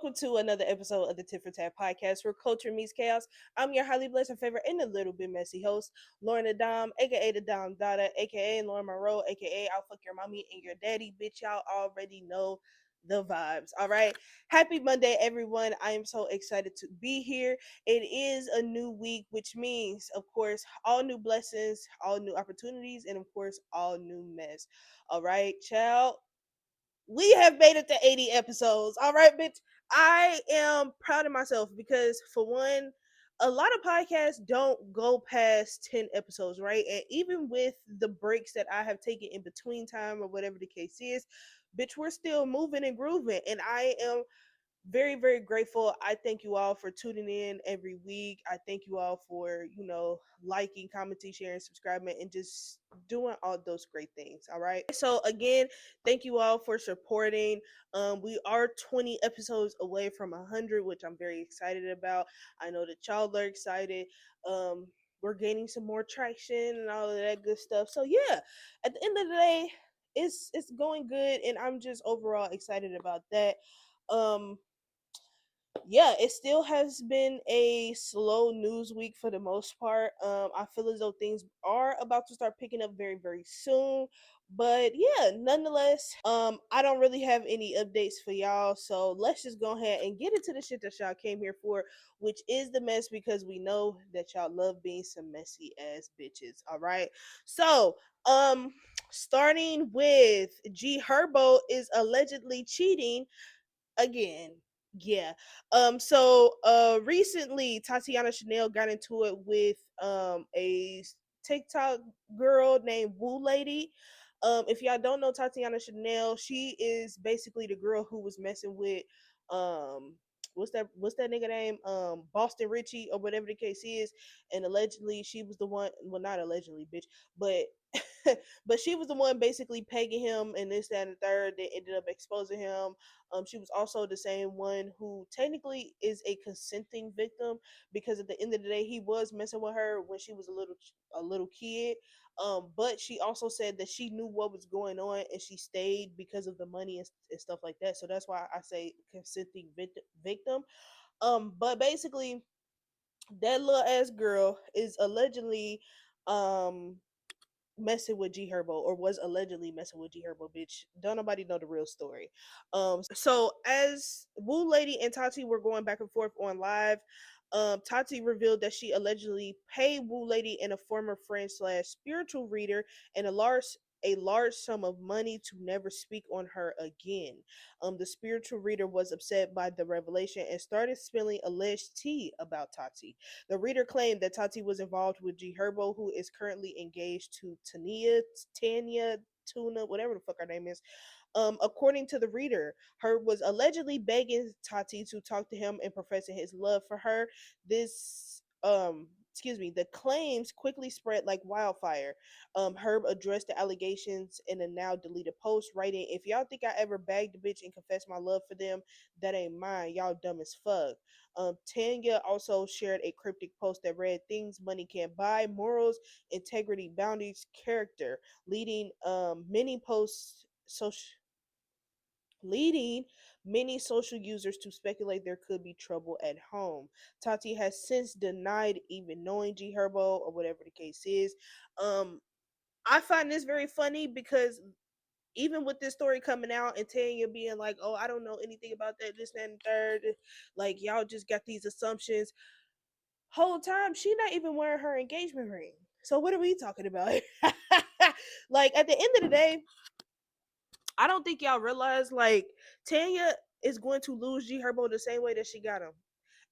welcome to another episode of the Tit for Tat podcast where culture meets chaos. I'm your highly blessed and favorite and a little bit messy host, Lauren the Dom, aka the Dom Dada, aka Lauren Monroe, aka I'll fuck your mommy and your daddy. Bitch, y'all already know the vibes. All right. Happy Monday, everyone. I am so excited to be here. It is a new week, which means, of course, all new blessings, all new opportunities, and of course, all new mess. All right, child, we have made it to 80 episodes. All right, bitch. I am proud of myself because, for one, a lot of podcasts don't go past 10 episodes, right? And even with the breaks that I have taken in between time or whatever the case is, bitch, we're still moving and grooving. And I am very, very grateful. I thank you all for tuning in every week. I thank you all for, liking, commenting, sharing, subscribing, and just doing all those great things. All right. So again, thank you all for supporting. We are 20 episodes away from 100, which I'm very excited about. I know that y'all are excited. We're gaining some more traction and all of that good stuff. So yeah, at the end of the day, it's going good, and I'm just overall excited about that. Um, yeah, it still has been a slow news week for the most part. I feel as though things are about to start picking up very, very soon. But yeah, nonetheless, I don't really have any updates for y'all. So let's just go ahead and get into the shit that y'all came here for, which is the mess, because we know that y'all love being some messy ass bitches. All right. So, starting with G Herbo is allegedly cheating again. Yeah. Recently Tatiana Chanel got into it with a TikTok girl named Woo Lady. If y'all don't know Tatiana Chanel, she is basically the girl who was messing with um what's that nigga name? Boston Richie or whatever the case is. And allegedly she was the one, well, not allegedly, bitch, but but she was the one basically pegging him and this, that, and the third that ended up exposing him. She was also the same one who technically is a consenting victim, because at the end of the day, he was messing with her when she was a little kid. But she also said that she knew what was going on and she stayed because of the money and stuff like that. So that's why I say consenting victim. But basically, that little ass girl is allegedly um messing with G Herbo, or was allegedly messing with G Herbo, bitch. Don't nobody know the real story. So as Woo Lady and Tati were going back and forth on live, Tati revealed that she allegedly paid Woo Lady and a former friend slash spiritual reader and a large sum of money to never speak on her again. The spiritual reader was upset by the revelation and started spilling alleged tea about Tati. The reader claimed that Tati was involved with G Herbo, who is currently engaged to Tanya, Tuna, whatever the fuck her name is. According to the reader, Herb was allegedly begging Tati to talk to him and professing his love for her. The claims quickly spread like wildfire. Herb addressed the allegations in a now deleted post, writing, "If y'all think I ever bagged a bitch and confessed my love for them, that ain't mine. Y'all dumb as fuck." Tanya also shared a cryptic post that read, "Things money can't buy: morals, integrity, boundaries, character," leading many social users to speculate there could be trouble at home. Tati has since denied even knowing G Herbo or whatever the case is. Um, I find this very funny because even with this story coming out and Tanya being like, "Oh, I don't know anything about that, this, that, and the third," like y'all just got these assumptions. Whole time she not even wearing her engagement ring. So what are we talking about? Like, at the end of the day, I don't think y'all realize, like, Tanya is going to lose G Herbo the same way that she got him.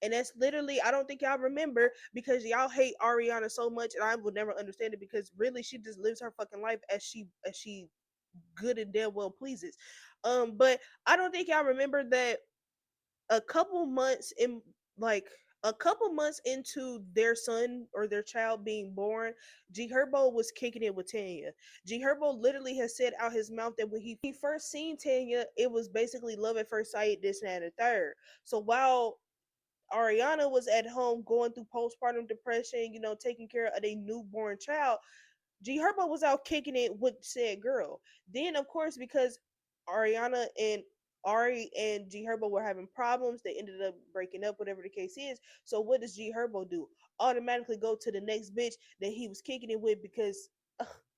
And that's literally, I don't think y'all remember, because y'all hate Ariana so much, and I will never understand it, because really she just lives her fucking life as she good and damn well pleases. But I don't think y'all remember that a couple months in like a couple months into their son or their child being born, G Herbo was kicking it with Tanya. G Herbo literally has said out his mouth that when he first seen Tanya, it was basically love at first sight, this and the third. So while Ariana was at home going through postpartum depression, taking care of a newborn child, G Herbo was out kicking it with said girl. Then, of course, because Ariana and Ari and G Herbo were having problems. They ended up breaking up, whatever the case is. So what does G Herbo do? Automatically go to the next bitch that he was kicking it with because,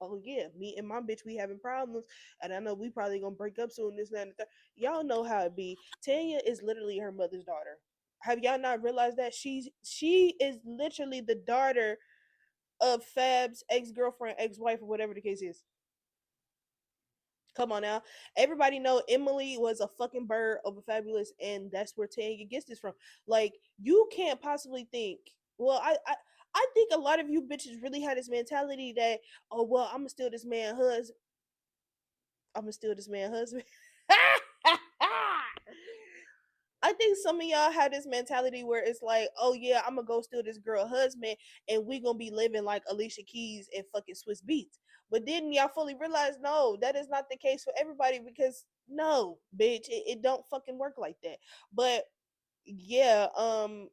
oh yeah, me and my bitch, we having problems, and I know we probably gonna break up soon. This, that, and the third. Y'all know how it be. Tanya is literally her mother's daughter. Have y'all not realized that she is literally the daughter of Fab's ex girlfriend, ex wife, or whatever the case is? Come on now. Everybody know Emily was a fucking bird over Fabulous, and that's where Tanya gets this from. Like, you can't possibly think. Well, I think a lot of you bitches really had this mentality that, oh well, I'ma steal this man husband. I'ma steal this man husband. I think some of y'all had this mentality where it's like, oh yeah, I'm gonna go steal this girl husband, and we gonna be living like Alicia Keys and fucking Swiss Beats. But then y'all fully realize, no, that is not the case for everybody because no, bitch, it don't fucking work like that. But yeah,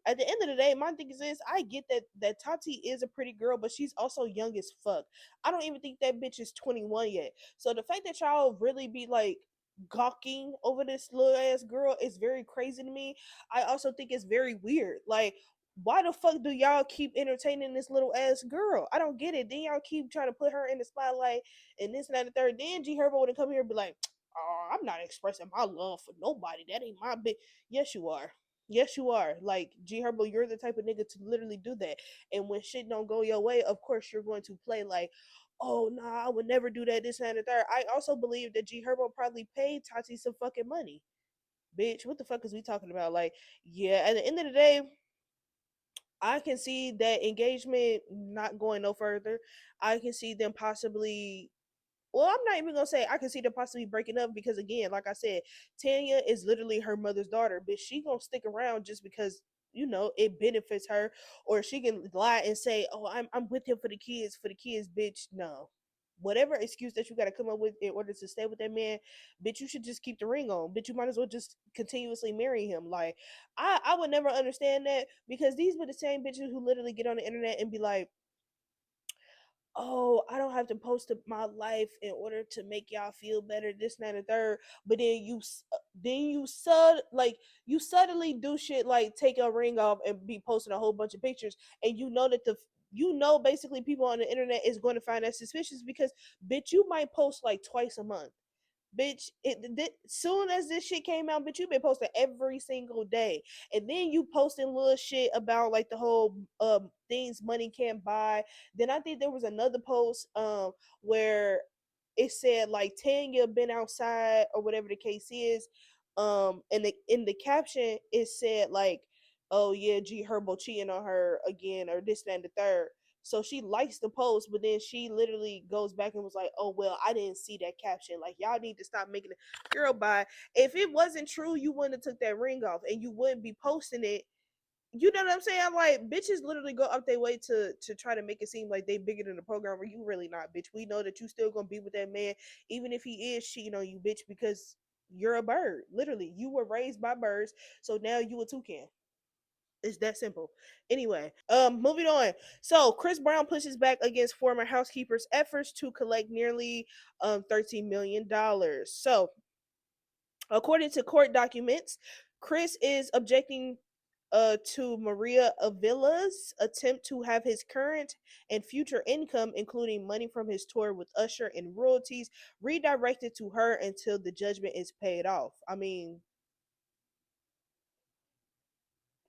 at the end of the day, my thing is this: I get that Tati is a pretty girl, but she's also young as fuck. I don't even think that bitch is 21 yet. So the fact that y'all really be like gawking over this little ass girl is very crazy to me. I also think it's very weird. Like, why the fuck do y'all keep entertaining this little ass girl? I don't get it. Then y'all keep trying to put her in the spotlight and this and that and the third. Then G Herbo would come here and be like, oh, I'm not expressing my love for nobody. That ain't my bitch. Yes, you are. Yes, you are. Like, G Herbo, you're the type of nigga to literally do that. And when shit don't go your way, of course you're going to play like, oh nah, I would never do that, this and the third. I also believe that G Herbo probably paid Tati some fucking money. Bitch, what the fuck is we talking about? Like, yeah, at the end of the day, I can see that engagement not going no further. I can see them possibly, well, I'm not even gonna say I can see them possibly breaking up because again, like I said, Tanya is literally her mother's daughter, but she gonna stick around just because it benefits her, or she can lie and say, "Oh, I'm with him for the kids, bitch." No, whatever excuse that you got to come up with in order to stay with that man, bitch, you should just keep the ring on, bitch. You might as well just continuously marry him. Like, I would never understand that because these were the same bitches who literally get on the internet and be like, oh, I don't have to post up my life in order to make y'all feel better, this, and that, and the third. But then you subtly do shit like take a ring off and be posting a whole bunch of pictures, and you know that basically people on the internet is going to find that suspicious because bitch, you might post like twice a month. Bitch, soon as this shit came out, bitch, you been posting every single day, and then you posting little shit about like the whole things money can't buy. Then I think there was another post where it said like Tanya been outside or whatever the case is, and in the caption it said like, oh yeah, G Herbo cheating on her again or this that, and the third. So she likes the post, but then she literally goes back and was like, "Oh well, I didn't see that caption. Like, y'all need to stop making it." Girl, bye. If it wasn't true, you wouldn't have took that ring off, and you wouldn't be posting it. You know what I'm saying? I'm like, bitches literally go up their way to try to make it seem like they bigger than the program where you really not, bitch. We know that you still gonna be with that man, even if he is cheating on you, bitch, because you're a bird. Literally, you were raised by birds, so now you a toucan. It's that simple. Anyway, moving on. So Chris Brown pushes back against former housekeeper's efforts to collect nearly $13 million. So according to court documents, Chris is objecting to Maria Avila's attempt to have his current and future income, including money from his tour with Usher and royalties, redirected to her until the judgment is paid off. I mean,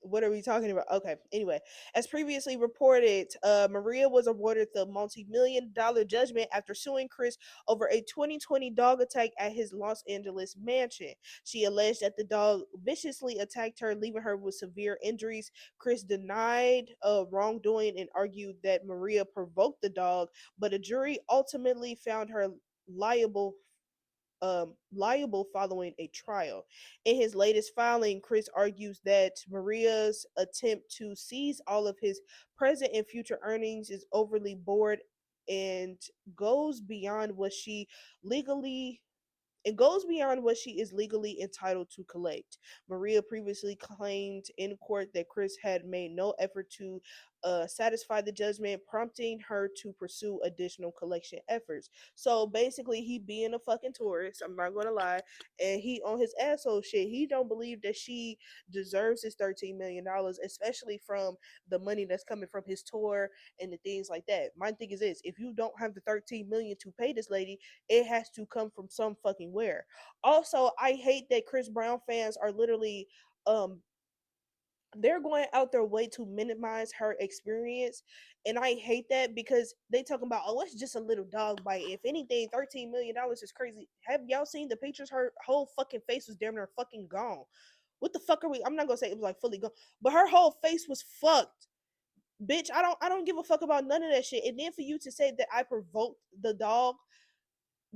what are we talking about? Okay. Anyway, as previously reported, Maria was awarded the multi-million-dollar judgment after suing Chris over a 2020 dog attack at his Los Angeles mansion. She alleged that the dog viciously attacked her, leaving her with severe injuries. Chris denied wrongdoing and argued that Maria provoked the dog, but a jury ultimately found her liable liable following a trial. In his latest filing, Chris argues that Maria's attempt to seize all of his present and future earnings is overly broad and goes beyond what she legally is legally entitled to collect. Maria previously claimed in court that Chris had made no effort to satisfy the judgment, prompting her to pursue additional collection efforts. So basically, he being a fucking tourist, I'm not gonna lie, and he on his asshole shit. He don't believe that she deserves his $13 million, especially from the money that's coming from his tour and the things like that. My thing is this: if you don't have the 13 million to pay this lady, it has to come from some fucking where. Also, I hate that Chris Brown fans are literally um they're going out their way to minimize her experience, and I hate that because they talking about, oh, it's just a little dog bite. If anything, $13 million is crazy. Have y'all seen the pictures? Her whole fucking face was damn near fucking gone. What the fuck are we? I'm not gonna say it was like fully gone, but her whole face was fucked. Bitch, I don't give a fuck about none of that shit. And then for you to say that I provoked the dog,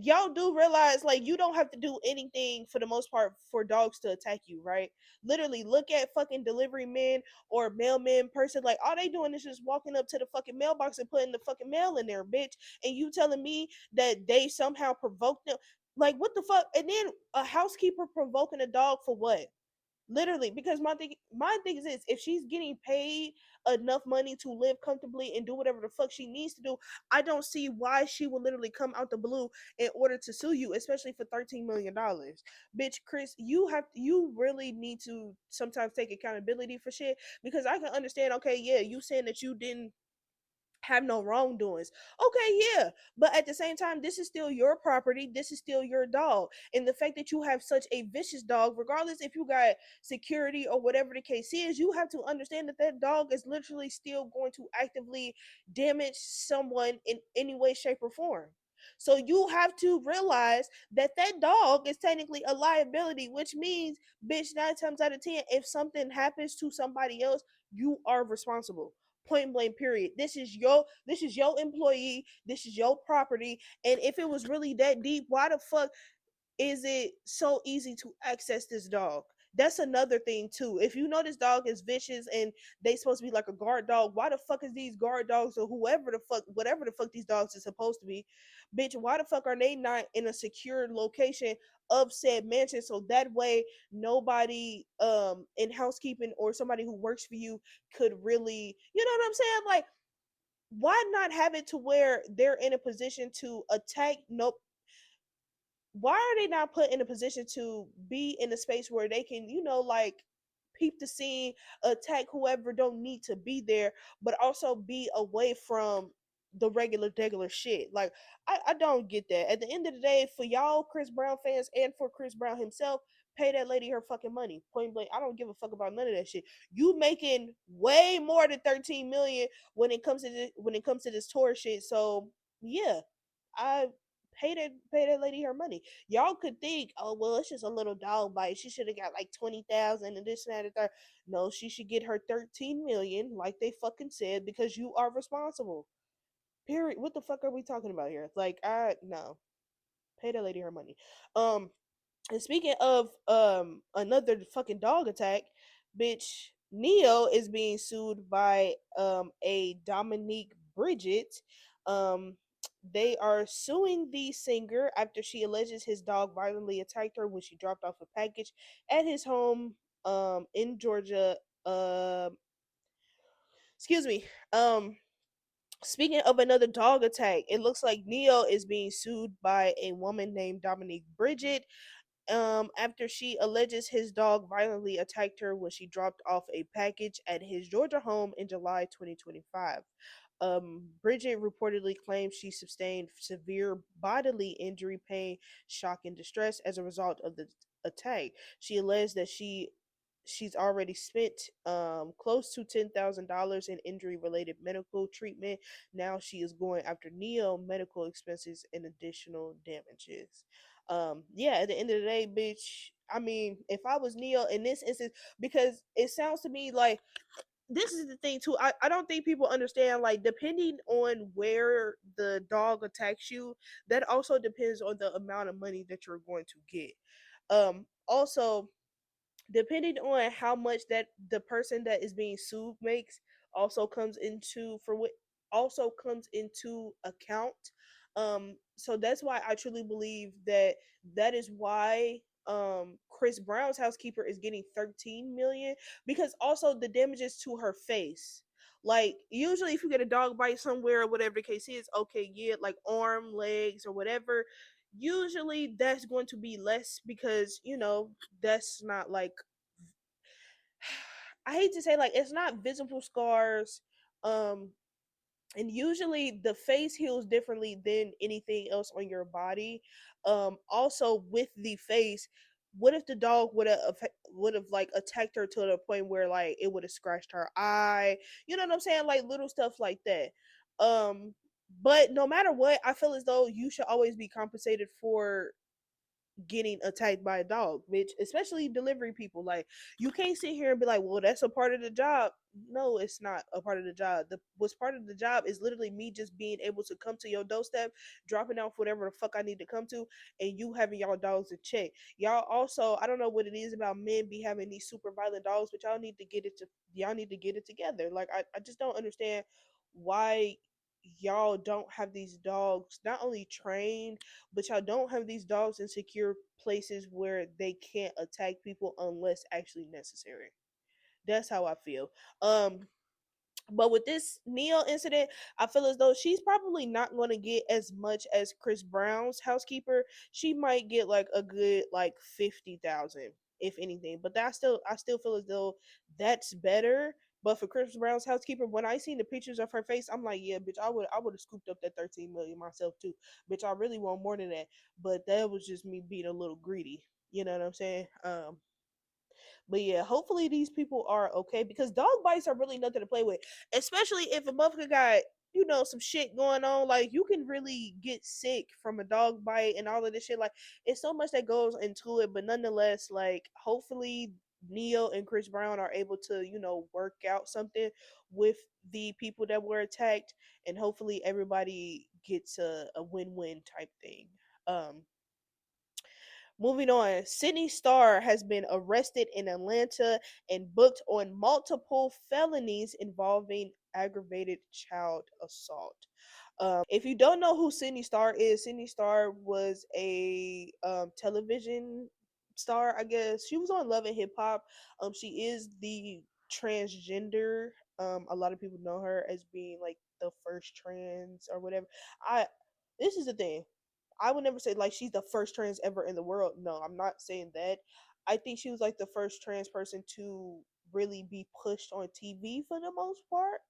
y'all do realize like you don't have to do anything for the most part for dogs to attack you, right? Literally, look at fucking delivery men or mailman person. Like all they doing is just walking up to the fucking mailbox and putting the fucking mail in there, bitch. And you telling me that they somehow provoked them? Like what the fuck? And then a housekeeper provoking a dog for what? Literally, because my thing is this: if she's getting paid enough money to live comfortably and do whatever the fuck she needs to do, I don't see why she will literally come out the blue in order to sue you, especially for $13 million. Bitch, Chris, you really need to sometimes take accountability for shit, because I can understand, okay, yeah, you saying that you didn't have no wrongdoings. Okay, yeah. But at the same time, this is still your property. This is still your dog. And the fact that you have such a vicious dog, regardless if you got security or whatever the case is, you have to understand that that dog is literally still going to actively damage someone in any way, shape, or form. So you have to realize that that dog is technically a liability, which means, bitch, 9 times out of 10, if something happens to somebody else, you are responsible. Point blank, period. This is your employee, this is your property. And if it was really that deep, why the fuck is it so easy to access this dog? That's another thing too. If you know this dog is vicious and they supposed to be like a guard dog, why the fuck is these guard dogs or whoever the fuck, whatever the fuck these dogs are supposed to be, bitch? Why the fuck are they not in a secure location of said mansion, so that way nobody in housekeeping or somebody who works for you could really, you know what I'm saying? Like, why not have it to where they're in a position to attack? Nope. Why are they not put in a position to be in a space where they can, like, peep the scene, attack whoever don't need to be there, but also be away from the regular shit? Like, I don't get that. At the end of the day, for y'all Chris Brown fans and for Chris Brown himself, pay that lady her fucking money. Point blank. I don't give a fuck about none of that shit. You making way more than 13 million when it comes to this tour shit. So yeah, I pay that lady her money. Y'all could think, oh well, it's just a little dog bite. She should have got like 20,000 and this and that and third. No, she should get her 13 million, like they fucking said, because you are responsible. Period. What the fuck are we talking about here? Like, I no, pay that lady her money. Um, and speaking of another fucking dog attack, bitch, Neo is being sued by a Dominique Bridget. Um they are suing the singer after she alleges his dog violently attacked her when she dropped off a package at his home in Georgia. Excuse me. Um Speaking of another dog attack, it looks like Neo is being sued by a woman named Dominique Bridget after she alleges his dog violently attacked her when she dropped off a package at his Georgia home in July 2025. Bridget reportedly claimed she sustained severe bodily injury, pain, shock, and distress as a result of the attack. She alleged that she's already spent close to $10,000 in injury related medical treatment. Now she is going after Neo medical expenses and additional damages. Yeah, at the end of the day, bitch, I mean, if I was Neo in this instance, because it sounds to me like this is the thing too. I don't think people understand, like, depending on where the dog attacks you, that also depends on the amount of money that you're going to get. Also, depending on how much that the person that is being sued makes also comes into for what also comes into account. So that's why I truly believe that that is why Chris Brown's housekeeper is getting 13 million, because also the damages to her face. Like usually if you get a dog bite somewhere or whatever the case is, okay, yeah, like arm, legs, or whatever. Usually that's going to be less because that's not like I hate to say like it's not visible scars. Um and usually the face heals differently than anything else on your body. Also with the face, what if the dog would have like attacked her to the point where like it would have scratched her eye, you know what I'm saying, like little stuff like that. Um but no matter what, I feel as though you should always be compensated for getting attacked by a dog, bitch. Especially delivery people. Like you can't sit here and be like, "Well, that's a part of the job." No, it's not a part of the job. The what's part of the job is literally me just being able to come to your doorstep, dropping off whatever the fuck I need to come to, and you having y'all dogs in check. Y'all also, I don't know what it is about men be having these super violent dogs, but y'all need to get it together. Like I just don't understand why y'all don't have these dogs not only trained, but y'all don't have these dogs in secure places where they can't attack people unless actually necessary. That's how I feel. But with this Neil incident, I feel as though she's probably not going to get as much as Chris Brown's housekeeper. She might get like a good like 50,000, if anything. But I still feel as though that's better. But for Chris Brown's housekeeper, when I seen the pictures of her face, I'm like, yeah, bitch, I would have scooped up that 13 million myself too. Bitch, I really want more than that. But that was just me being a little greedy. You know what I'm saying? But yeah, hopefully these people are okay because dog bites are really nothing to play with, especially if a motherfucker got some shit going on. Like you can really get sick from a dog bite and all of this shit. Like it's so much that goes into it, but nonetheless, like hopefully Neo and Chris Brown are able to work out something with the people that were attacked, and hopefully everybody gets a win-win type thing. Um, Moving on, Sydney Starr has been arrested in Atlanta and booked on multiple felonies involving aggravated child assault. If you don't know who Sydney Starr is, Sydney Starr was a television star, I guess. She was on Love and Hip Hop. She is the transgender. A lot of people know her as being like the first trans or whatever. I This is the thing. I would never say like she's the first trans ever in the world. No, I'm not saying that. I think she was like the first trans person to really be pushed on TV for the most part.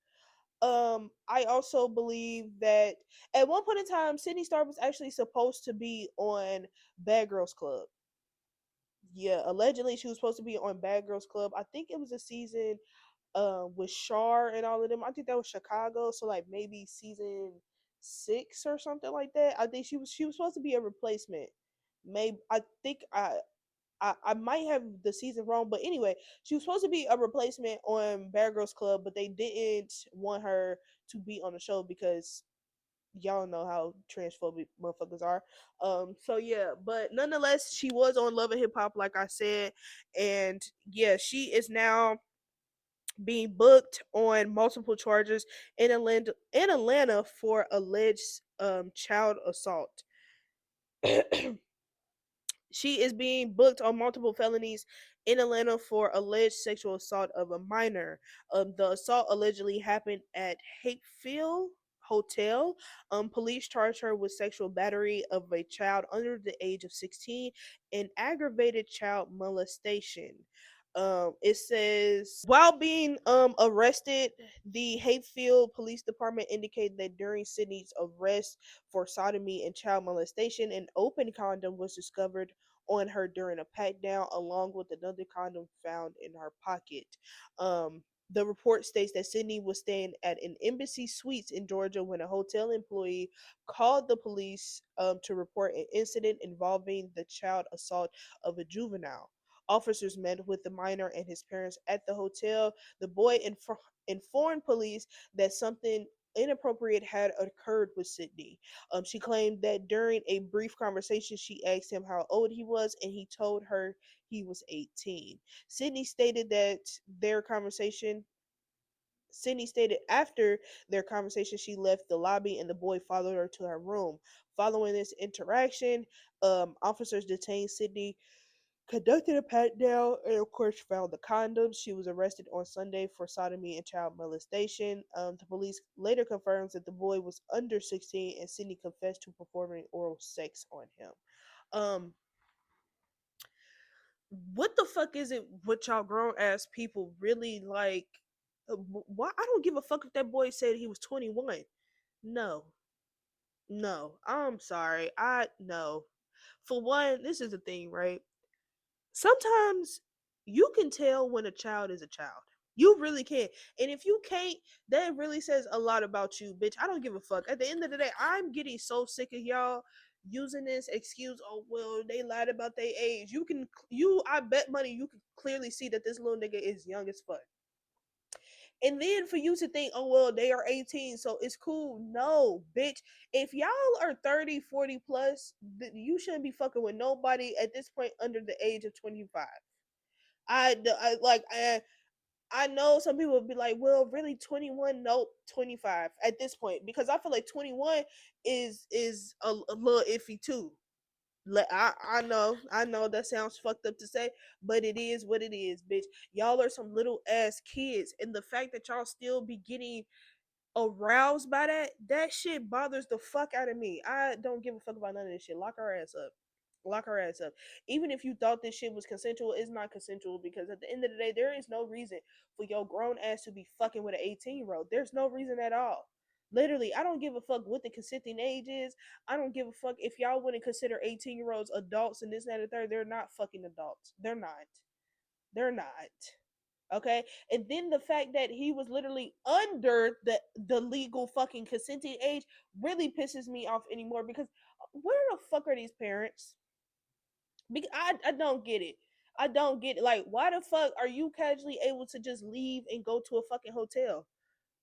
I also believe that at one point in time, Sydney Star was actually supposed to be on Bad Girls Club. Yeah, allegedly she was supposed to be on Bad Girls Club. I think it was a season with Shar and all of them. I think that was Chicago, so like maybe season 6 or something like that. I think she was supposed to be a replacement. Maybe I think I might have the season wrong, but anyway, she was supposed to be a replacement on Bear Girls Club, but they didn't want her to be on the show because y'all know how transphobic motherfuckers are. So yeah, but nonetheless, she was on Love and Hip Hop, like I said, and yeah, she is now being booked on multiple charges in Atlanta for alleged child assault. She is being booked on multiple felonies in Atlanta for alleged sexual assault of a minor. The assault allegedly happened at Hakefield Hotel. Police charged her with sexual battery of a child under the age of 16 and aggravated child molestation. It says while being arrested, the Hakefield Police Department indicated that during Sydney's arrest for sodomy and child molestation, an open condom was discovered on her during a pat down, along with another condom found in her pocket. The report states that Sydney was staying at an embassy suites in Georgia when a hotel employee called the police to report an incident involving the child assault of a juvenile. Officers met with the minor and his parents at the hotel. The boy informed police that something inappropriate had occurred with Sydney. She claimed that during a brief conversation, she asked him how old he was, and he told her he was 18. Sydney stated that their conversation. Sydney stated after their conversation, she left the lobby and the boy followed her to her room. Following this interaction, officers detained Sydney conducted a pat down and of course found the condoms. She was arrested on Sunday for sodomy and child molestation. The police later confirms that the boy was under 16 and Sydney confessed to performing oral sex on him. Um, what the fuck is it with y'all grown ass people really like? Why I don't give a fuck if that boy said he was 21. No, no, I'm sorry. I no. For one, this is the thing, right? Sometimes you can tell when a child is a child. You really can. And if you can't, that really says a lot about you, bitch. I don't give a fuck. At the end of the day, I'm getting so sick of y'all using this excuse. Oh well, they lied about their age. I bet money you can clearly see that this little nigga is young as fuck. And then for you to think, oh well, they are 18, so it's cool. No, bitch. If y'all are 30, 40 plus, you shouldn't be fucking with nobody at this point under the age of 25. I know some people would be like, well, really 21? Nope, 25 at this point. Because I feel like 21 is a little iffy too. I know that sounds fucked up to say, but it is what it is, bitch. Y'all are some little ass kids, and the fact that y'all still be getting aroused by that shit bothers the fuck out of me. I don't give a fuck about none of this shit. Lock our ass up. Lock her ass up. Even if you thought this shit was consensual, it's not consensual because at the end of the day, there is no reason for your grown ass to be fucking with an 18-year-old. There's no reason at all. Literally, I don't give a fuck what the consenting age is. I don't give a fuck if y'all wouldn't consider 18-year-olds adults and this, and that, and third. They're not fucking adults. They're not. They're not. Okay, and then the fact that he was literally under the legal fucking consenting age really pisses me off anymore because where the fuck are these parents? Because I don't get it. I don't get it. Like, why the fuck are you casually able to just leave and go to a fucking hotel?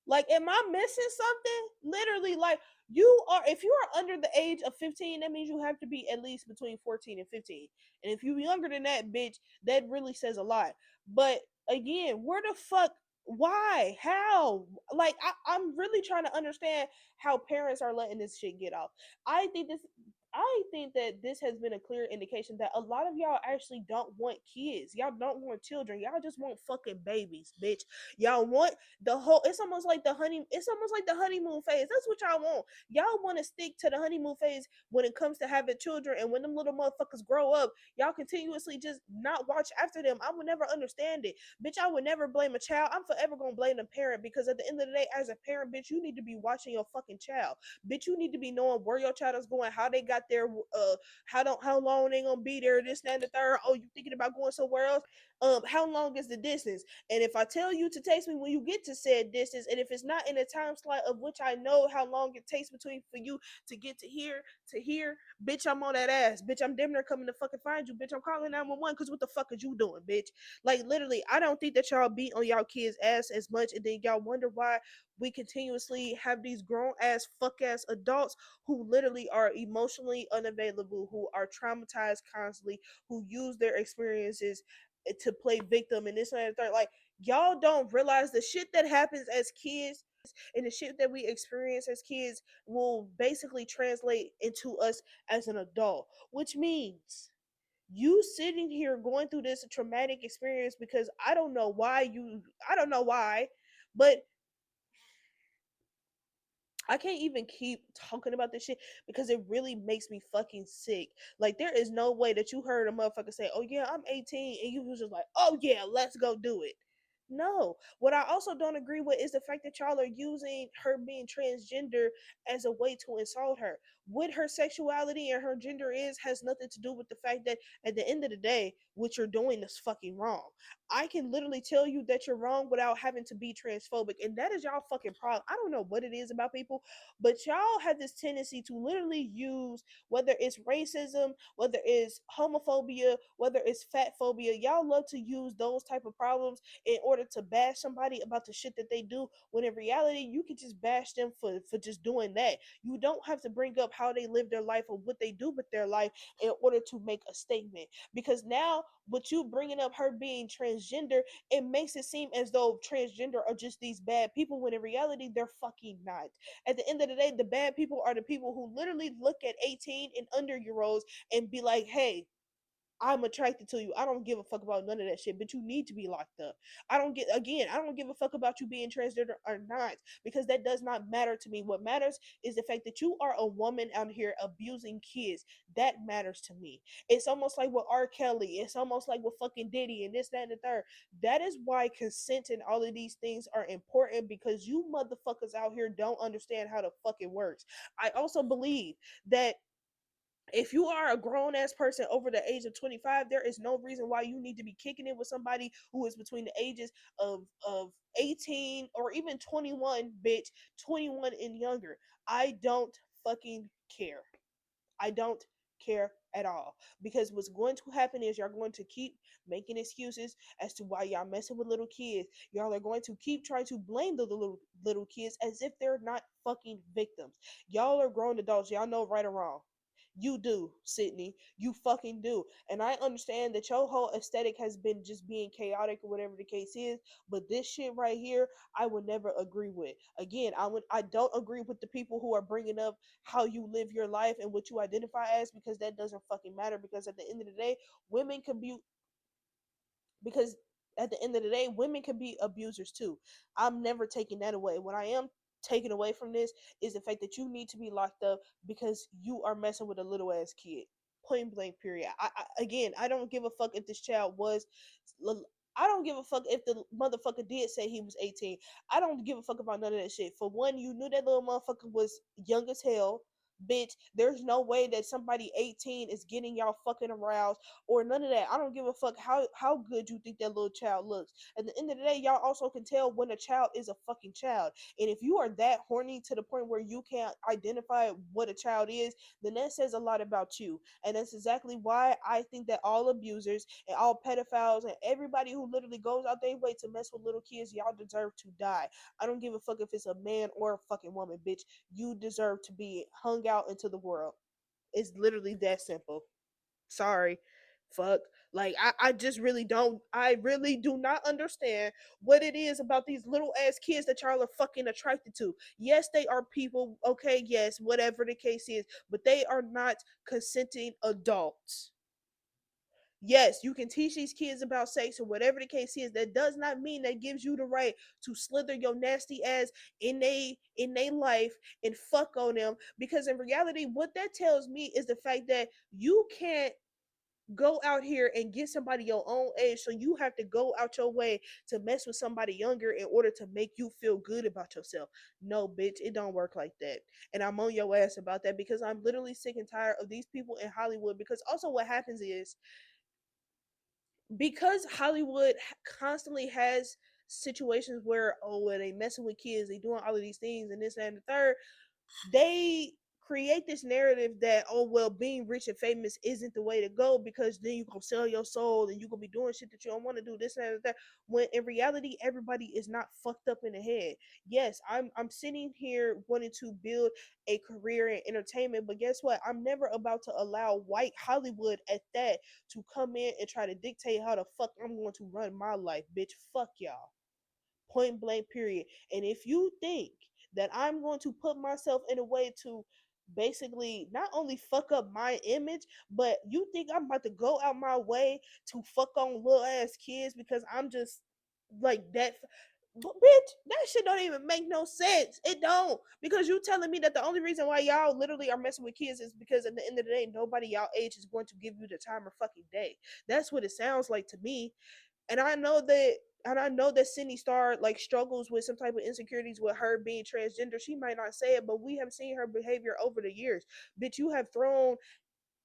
Like, am I missing something? Literally, like, if you are under the age of 15, that means you have to be at least between 14 and 15. And if you're younger than that, bitch, that really says a lot. But again, where the fuck, why? How? Like, I'm really trying to understand how parents are letting this shit get off. I think this. I think that this has been a clear indication that a lot of y'all actually don't want kids. Y'all don't want children. Y'all just want fucking babies, bitch. Y'all want the whole it's almost like the honeymoon phase. That's what y'all want. Y'all want to stick to the honeymoon phase when it comes to having children, and when them little motherfuckers grow up, y'all continuously just not watch after them. I would never understand it. Bitch, I would never blame a child. I'm forever gonna blame the parent because at the end of the day, as a parent, bitch, you need to be watching your fucking child. Bitch, you need to be knowing where your child is going, how they got there, how long they gonna be there, this, that, and the third. Oh, you thinking about going somewhere else? How long is the distance? And if I tell you to text me when you get to said distance, and if it's not in a time slot of which I know how long it takes between for you to get to here, bitch, I'm on that ass. Bitch, I'm damn near coming to fucking find you. Bitch, I'm calling 911 because what the fuck is you doing, bitch? Like, literally, I don't think that y'all beat on y'all kids' ass as much, and then y'all wonder why we continuously have these grown ass fuck ass adults who literally are emotionally unavailable, who are traumatized constantly, who use their experiences to play victim and this and that. Like, y'all don't realize the shit that happens as kids and the shit that we experience as kids will basically translate into us as an adult, which means you sitting here going through this traumatic experience because I don't know why, but I can't even keep talking about this shit because it really makes me fucking sick. Like, there is no way that you heard a motherfucker say, "Oh yeah, I'm 18," and you was just like, "Oh yeah, let's go do it." No. What I also don't agree with is the fact that y'all are using her being transgender as a way to insult her. What her sexuality and her gender is has nothing to do with the fact that at the end of the day, what you're doing is fucking wrong. I can literally tell you that you're wrong without having to be transphobic, and that is y'all fucking problem. I don't know what it is about people, but y'all have this tendency to literally use, whether it's racism, whether it's homophobia, whether it's fat phobia, y'all love to use those type of problems in order to bash somebody about the shit that they do, when in reality you can just bash them for just doing that. You don't have to bring up how they live their life or what they do with their life in order to make a statement, because now with you bringing up her being transgender, it makes it seem as though transgender are just these bad people, when in reality they're fucking not. At the end of the day, the bad people are the people who literally look at 18 and under year olds and be like, hey, I'm attracted to you. I don't give a fuck about none of that shit, but you need to be locked up. I don't give a fuck about you being transgender or not, because that does not matter to me. What matters is the fact that you are a woman out here abusing kids. That matters to me. It's almost like with R. Kelly, it's almost like with fucking Diddy and this, that, and the third. That is why consent and all of these things are important, because you motherfuckers out here don't understand how the fuck it works. I also believe that if you are a grown ass person over the age of 25, there is no reason why you need to be kicking it with somebody who is between the ages of 18 or even 21, bitch, 21 and younger. I don't fucking care. I don't care at all, because what's going to happen is y'all going to keep making excuses as to why y'all messing with little kids. Y'all are going to keep trying to blame the little kids as if they're not fucking victims. Y'all are grown adults. Y'all know right or wrong. You do, Sydney. You fucking do. And I understand that your whole aesthetic has been just being chaotic or whatever the case is, but this shit right here, I would never agree with. Again, I don't agree with the people who are bringing up how you live your life and what you identify as, because that doesn't fucking matter, because at the end of the day, women can be because at the end of the day, women can be abusers too. I'm never taking that away. What I am taking away from this is the fact that you need to be locked up because you are messing with a little ass kid. Point blank. Period. Again, I don't give a fuck if this child was. I don't give a fuck if the motherfucker did say he was 18. I don't give a fuck about none of that shit. For one, you knew that little motherfucker was young as hell. Bitch, there's no way that somebody 18 is getting y'all fucking aroused or none of that. I don't give a fuck how good you think that little child looks. At the end of the day, y'all also can tell when a child is a fucking child. And if you are that horny to the point where you can't identify what a child is, then that says a lot about you. And that's exactly why I think that all abusers and all pedophiles and everybody who literally goes out their way to mess with little kids, y'all deserve to die. I don't give a fuck if it's a man or a fucking woman, bitch. You deserve to be hung out into the world. It's literally that simple. Sorry. Fuck. Like I just really don't, I really do not understand what it is about these little ass kids that y'all are fucking attracted to. Yes, they are people, okay, yes, whatever the case is, but they are not consenting adults. Yes, you can teach these kids about sex or whatever the case is. That does not mean that gives you the right to slither your nasty ass in they life and fuck on them. Because in reality, what that tells me is the fact that you can't go out here and get somebody your own age, so you have to go out your way to mess with somebody younger in order to make you feel good about yourself. No, bitch, it don't work like that. And I'm on your ass about that, because I'm literally sick and tired of these people in Hollywood. Because also what happens is, because Hollywood constantly has situations where, oh, when they messing with kids, they doing all of these things and this and the third, they create this narrative that, oh well, being rich and famous isn't the way to go, because then you gonna sell your soul and you gonna be doing shit that you don't want to do, this and that, when in reality everybody is not fucked up in the head. Yes, I'm sitting here wanting to build a career in entertainment, but guess what, I'm never about to allow white Hollywood at that to come in and try to dictate how the fuck I'm going to run my life. Bitch, fuck y'all. Point blank, period. And if you think that I'm going to put myself in a way to basically not only fuck up my image, but you think I'm about to go out my way to fuck on little ass kids because I'm just like that. But bitch, that shit don't even make no sense. It don't. Because you telling me that the only reason why y'all literally are messing with kids is because at the end of the day, nobody y'all age is going to give you the time of fucking day. That's what it sounds like to me. And I know that, Sydney Star like struggles with some type of insecurities with her being transgender. She might not say it, but we have seen her behavior over the years. Bitch, you have thrown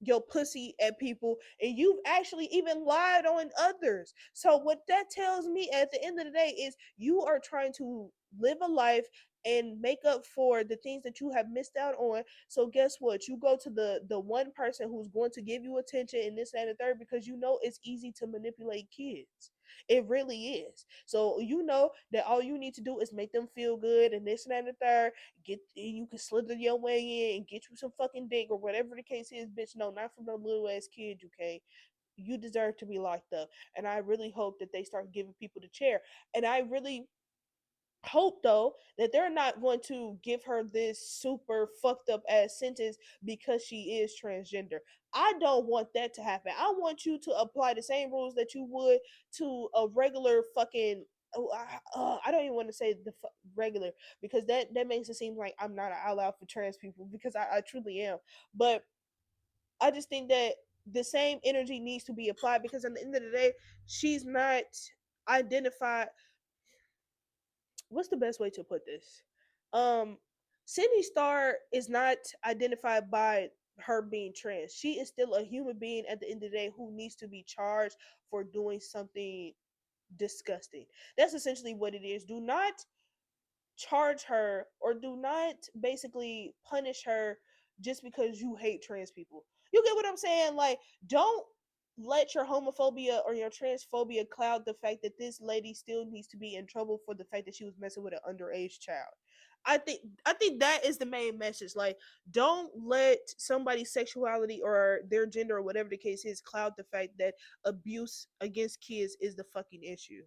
your pussy at people, and you've actually even lied on others. So what that tells me at the end of the day is you are trying to live a life and make up for the things that you have missed out on. So guess what, you go to the one person who's going to give you attention and this and the third, because you know it's easy to manipulate kids. It really is. So you know that all you need to do is make them feel good and this and the third. Get, you can slither your way in and get you some fucking dick or whatever the case is, bitch. No, not from no little ass kid, you can't. You deserve to be locked up. And I really hope that they start giving people the chair. And I really hope though that they're not going to give her this super fucked up ass sentence because she is transgender. I don't want that to happen. I want you to apply the same rules that you would to a regular fucking I don't even want to say the regular, because that makes it seem like I'm not an ally for trans people, because I truly am. But I just think that the same energy needs to be applied, because at the end of the day, she's not identified. What's the best way to put this? Um, Sydney Star is not identified by her being trans. She is still a human being at the end of the day who needs to be charged for doing something disgusting. That's essentially what it is. Do not charge her, or do not basically punish her just because you hate trans people. You get what I'm saying? Like, don't let your homophobia or your transphobia cloud the fact that this lady still needs to be in trouble for the fact that she was messing with an underage child. I think that is the main message. Like, don't let somebody's sexuality or their gender or whatever the case is cloud the fact that abuse against kids is the fucking issue.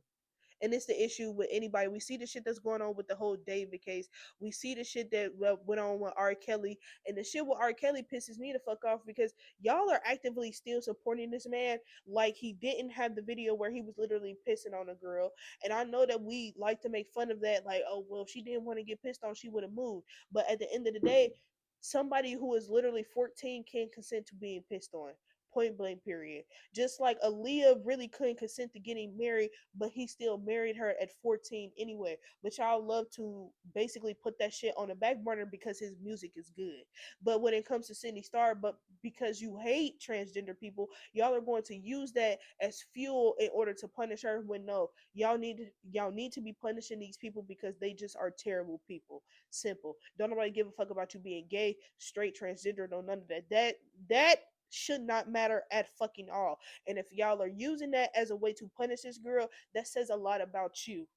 And it's the issue with anybody. We see the shit that's going on with the whole David case. We see the shit that went on with R. Kelly. And the shit with R. Kelly pisses me the fuck off, because y'all are actively still supporting this man like he didn't have the video where he was literally pissing on a girl. And I know that we like to make fun of that, like, oh, well, if she didn't want to get pissed on, she would have moved. But at the end of the day, somebody who is literally 14 can't consent to being pissed on. Point blank, period. Just like Aaliyah really couldn't consent to getting married, but he still married her at 14 anyway. But y'all love to basically put that shit on the back burner because his music is good. But when it comes to Sydney Star, but because you hate transgender people, y'all are going to use that as fuel in order to punish her, when no, y'all need to be punishing these people because they just are terrible people. Simple. Don't nobody give a fuck about you being gay, straight, transgender, no none of that. That should not matter at fucking all. And if y'all are using that as a way to punish this girl, that says a lot about you.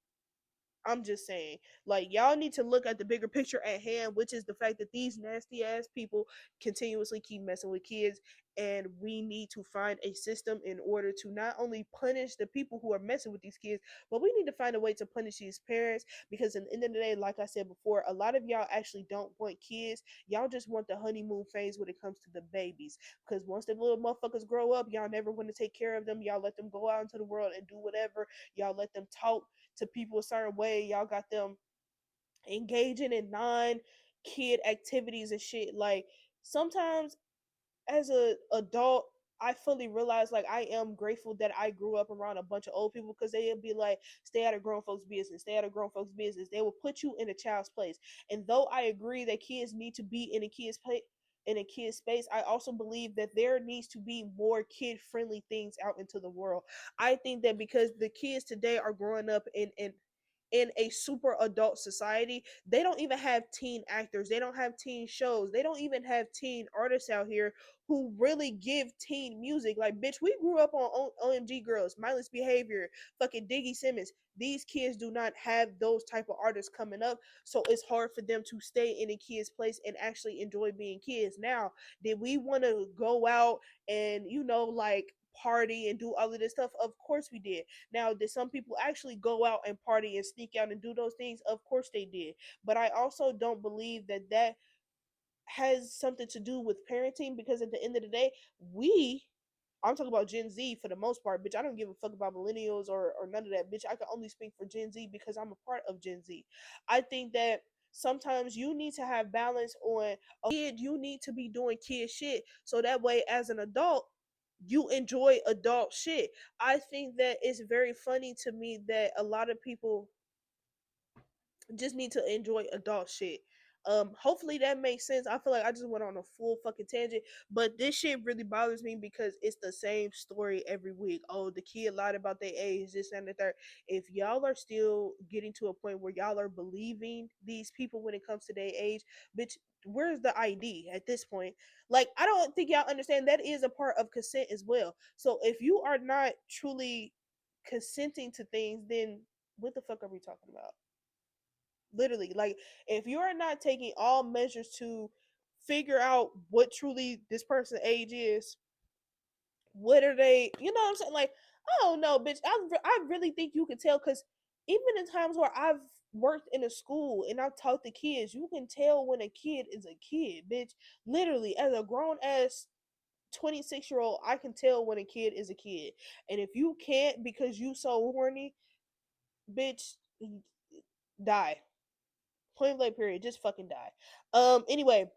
I'm just saying, like, y'all need to look at the bigger picture at hand, which is the fact that these nasty ass people continuously keep messing with kids, and we need to find a system in order to not only punish the people who are messing with these kids, but we need to find a way to punish these parents, because at the end of the day, like I said before, a lot of y'all actually don't want kids. Y'all just want the honeymoon phase when it comes to the babies. Because once the little motherfuckers grow up, y'all never want to take care of them. Y'all let them go out into the world and do whatever. Y'all let them talk to people a certain way. Y'all got them engaging in non-kid activities and shit. Like, sometimes as a adult, I fully realize, like, I am grateful that I grew up around a bunch of old people, because they'd be like, stay out of grown folks' business, stay out of grown folks' business. They will put you in a child's place. And though I agree that kids need to be in a kid's place, in a kid's space, I also believe that there needs to be more kid friendly things out into the world. I think that because the kids today are growing up in a super adult society, they don't even have teen actors, they don't have teen shows, they don't even have teen artists out here who really give teen music. Like, bitch, we grew up on OMG Girls, Mindless Behavior, fucking Diggy Simmons. These kids do not have those type of artists coming up, so it's hard for them to stay in a kid's place and actually enjoy being kids. Now, did we want to go out and, like, party and do all of this stuff? Of course we did. Now, did some people actually go out and party and sneak out and do those things? Of course they did. But I also don't believe that that has something to do with parenting, because at the end of the day, I'm talking about Gen Z for the most part, bitch. I don't give a fuck about millennials or none of that, bitch. I can only speak for Gen Z because I'm a part of Gen Z. I think that sometimes you need to have balance on a kid. You need to be doing kid shit, so that way, as an adult, you enjoy adult shit. I think that it's very funny to me that a lot of people just need to enjoy adult shit. Hopefully that makes sense. I feel like I just went on a full fucking tangent, but this shit really bothers me because it's the same story every week. Oh, the kid lied about their age, this and the third. If y'all are still getting to a point where y'all are believing these people when it comes to their age, bitch, where's the ID at this point? Like, I don't think y'all understand that is a part of consent as well. So if you are not truly consenting to things, then what the fuck are we talking about? Literally, like, if you are not taking all measures to figure out what truly this person's age is, what are they, you know what I'm saying? Like, I don't know, bitch. I really think you can tell, because even in times where I've worked in a school and I've taught the kids. You can tell when a kid is a kid, bitch. Literally, as a grown ass 26-year-old, I can tell when a kid is a kid. And if you can't because you so horny, bitch, die. Point blank period. Just fucking die. Anyway,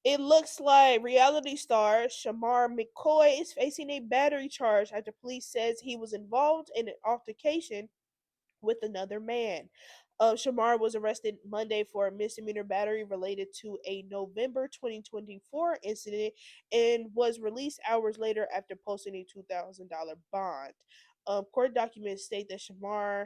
it looks like reality star Shamar McCoy is facing a battery charge after police says he was involved in an altercation with another man. Shamar was arrested Monday for a misdemeanor battery related to a November 2024 incident and was released hours later after posting a $2,000 bond. Court documents state that Shamar,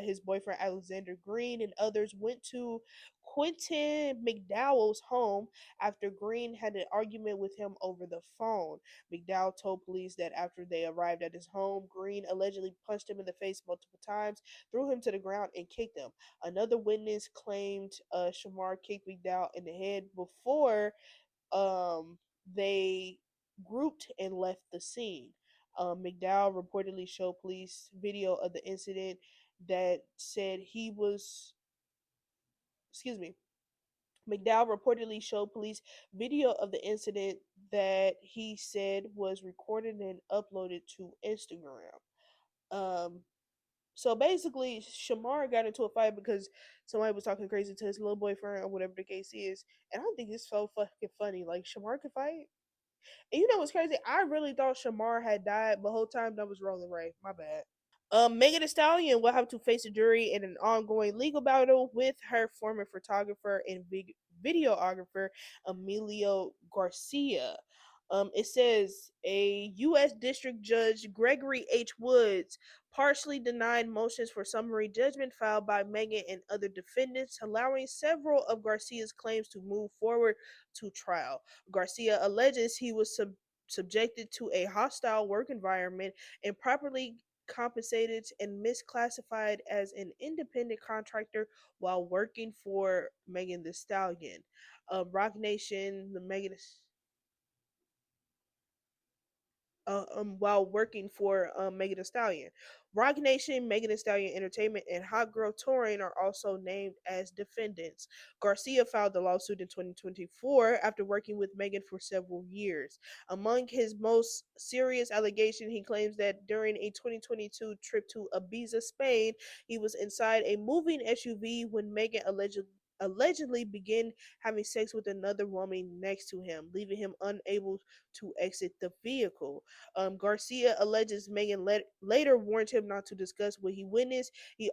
his boyfriend Alexander Green, and others went to Quentin McDowell's home after Green had an argument with him over the phone. McDowell told police that after they arrived at his home, Green allegedly punched him in the face multiple times, threw him to the ground, and kicked him. Another witness claimed Shamar kicked McDowell in the head before they grouped and left the scene. McDowell reportedly showed police video of the incident that said he was, excuse me, McDowell reportedly showed police video of the incident that he said was recorded and uploaded to Instagram. Um, So basically, Shamar got into a fight because somebody was talking crazy to his little boyfriend or whatever the case is. And I think it's so fucking funny. Like, Shamar could fight. And you know what's crazy? I really thought Shamar had died the whole time that was Rolling Ray. My bad. Megan Thee Stallion will have to face a jury in an ongoing legal battle with her former photographer and videographer Emilio Garcia. It says a U.S. District Judge Gregory H. Woods partially denied motions for summary judgment filed by Megan and other defendants, allowing several of Garcia's claims to move forward to trial. Garcia alleges he was subjected to a hostile work environment, improperly compensated and misclassified as an independent contractor while working for Megan Thee Stallion. Rock Nation, the Megan while working for Megan Thee Stallion. Rock Nation, Megan Thee Stallion Entertainment, and Hot Girl Touring are also named as defendants. Garcia filed the lawsuit in 2024 after working with Megan for several years. Among his most serious allegations, he claims that during a 2022 trip to Ibiza, Spain, he was inside a moving SUV when Megan allegedly began having sex with another woman next to him, leaving him unable to exit the vehicle. Garcia alleges Megan later warned him not to discuss what he witnessed. He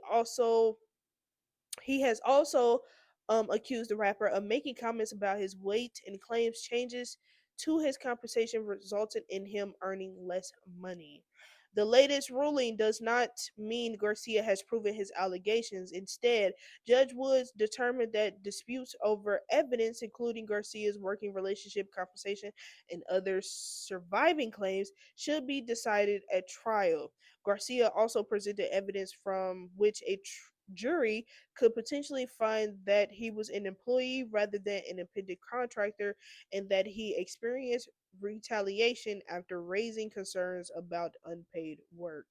has also accused the rapper of making comments about his weight and claims changes to his compensation resulted in him earning less money. The latest ruling does not mean Garcia has proven his allegations. Instead, Judge Woods determined that disputes over evidence, including Garcia's working relationship compensation and other surviving claims, should be decided at trial. Garcia also presented evidence from which a jury could potentially find that he was an employee rather than an independent contractor and that he experienced retaliation after raising concerns about unpaid work.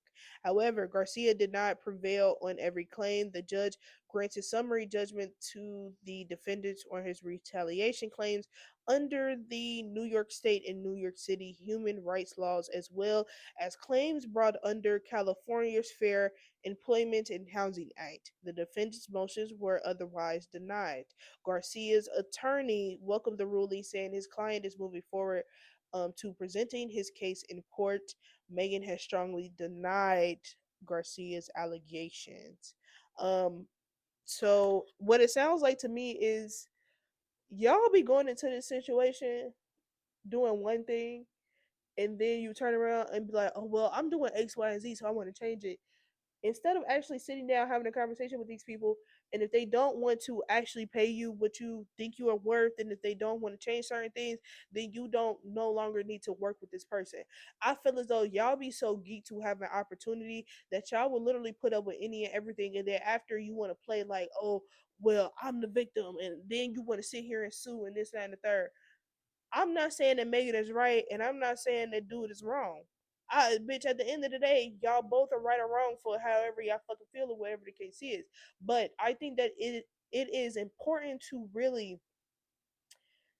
However, Garcia did not prevail on every claim. The judge granted summary judgment to the defendants on his retaliation claims under the New York State and New York City human rights laws, as well as claims brought under California's Fair Employment and Housing Act. The defendant's motions were otherwise denied. Garcia's attorney welcomed the ruling, saying his client is moving forward to presenting his case in court. Megan has strongly denied Garcia's allegations. Um, so what it sounds like to me is y'all be going into this situation doing one thing, and then you turn around and be like, "Oh well, I'm doing X, Y, and Z, so I want to change it." Instead of actually sitting down having a conversation with these people, and if they don't want to actually pay you what you think you are worth, and if they don't want to change certain things, then you don't no longer need to work with this person. I feel as though y'all be so geeked to have an opportunity that y'all will literally put up with any and everything, and then after you want to play like, oh well, I'm the victim, and then you want to sit here and sue and this, that, and the third. I'm not saying that Megan is right, and I'm not saying that dude is wrong. Bitch, at the end of the day, y'all both are right or wrong for however y'all fucking feel or whatever the case is. But I think that it is important to really